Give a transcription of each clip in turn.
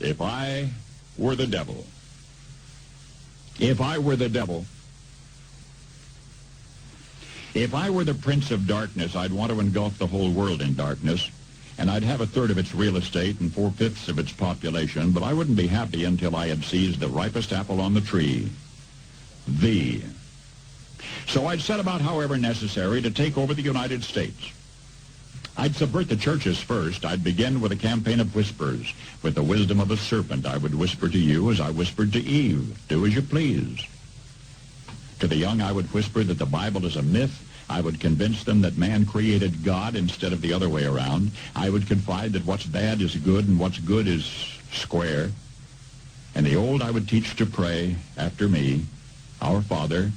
If I were the devil. If I were the devil. If I were the prince of darkness, I'd want to engulf the whole world in darkness, and I'd have a third of its real estate and 4/5 of its population, but I wouldn't be happy until I had seized the ripest apple on the tree. So I'd set about, however necessary, to take over the United States. I'd subvert the churches first. I'd begin with a campaign of whispers. With the wisdom of a serpent, I would whisper to you as I whispered to Eve, do as you please. To the young, I would whisper that the Bible is a myth. I would convince them that man created God instead of the other way around. I would confide that what's bad is good and what's good is square. And the old I would teach to pray after me, Our Father,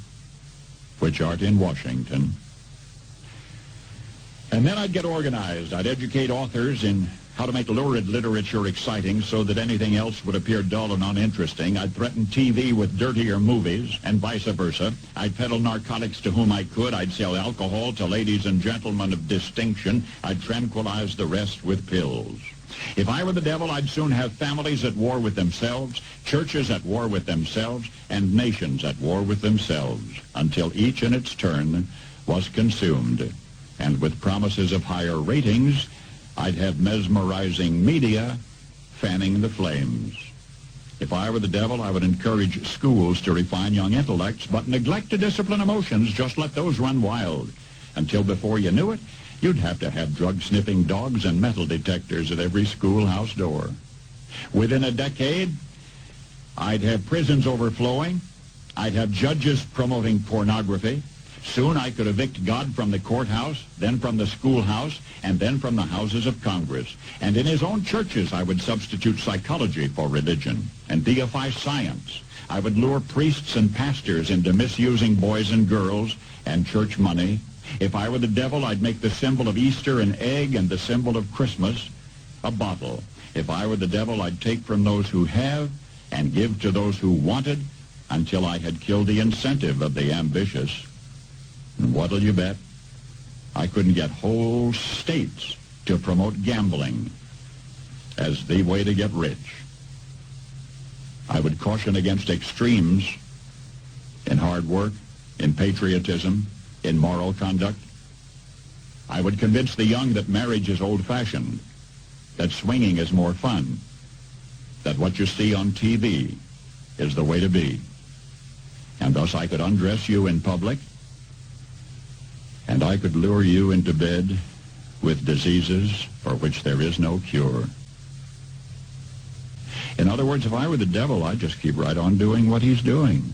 which art in Washington. And then I'd get organized. I'd educate authors in how to make lurid literature exciting so that anything else would appear dull and uninteresting. I'd threaten TV with dirtier movies and vice versa. I'd peddle narcotics to whom I could. I'd sell alcohol to ladies and gentlemen of distinction. I'd tranquilize the rest with pills. If I were the devil, I'd soon have families at war with themselves, churches at war with themselves, and nations at war with themselves, until each in its turn was consumed. And with promises of higher ratings, I'd have mesmerizing media fanning the flames. If I were the devil, I would encourage schools to refine young intellects, but neglect to discipline emotions. Just let those run wild. Until before you knew it, you'd have to have drug-sniffing dogs and metal detectors at every schoolhouse door. Within a decade, I'd have prisons overflowing. I'd have judges promoting pornography. Soon I could evict God from the courthouse, then from the schoolhouse, and then from the houses of Congress. And in his own churches, I would substitute psychology for religion and deify science. I would lure priests and pastors into misusing boys and girls and church money. If I were the devil, I'd make the symbol of Easter an egg and the symbol of Christmas a bottle. If I were the devil, I'd take from those who have and give to those who wanted until I had killed the incentive of the ambitious. And what'll you bet? I couldn't get whole states to promote gambling as the way to get rich. I would caution against extremes in hard work, in patriotism, in moral conduct. I would convince the young that marriage is old-fashioned, that swinging is more fun, that what you see on TV is the way to be. And thus I could undress you in public, and I could lure you into bed with diseases for which there is no cure. In other words, if I were the devil, I'd just keep right on doing what he's doing.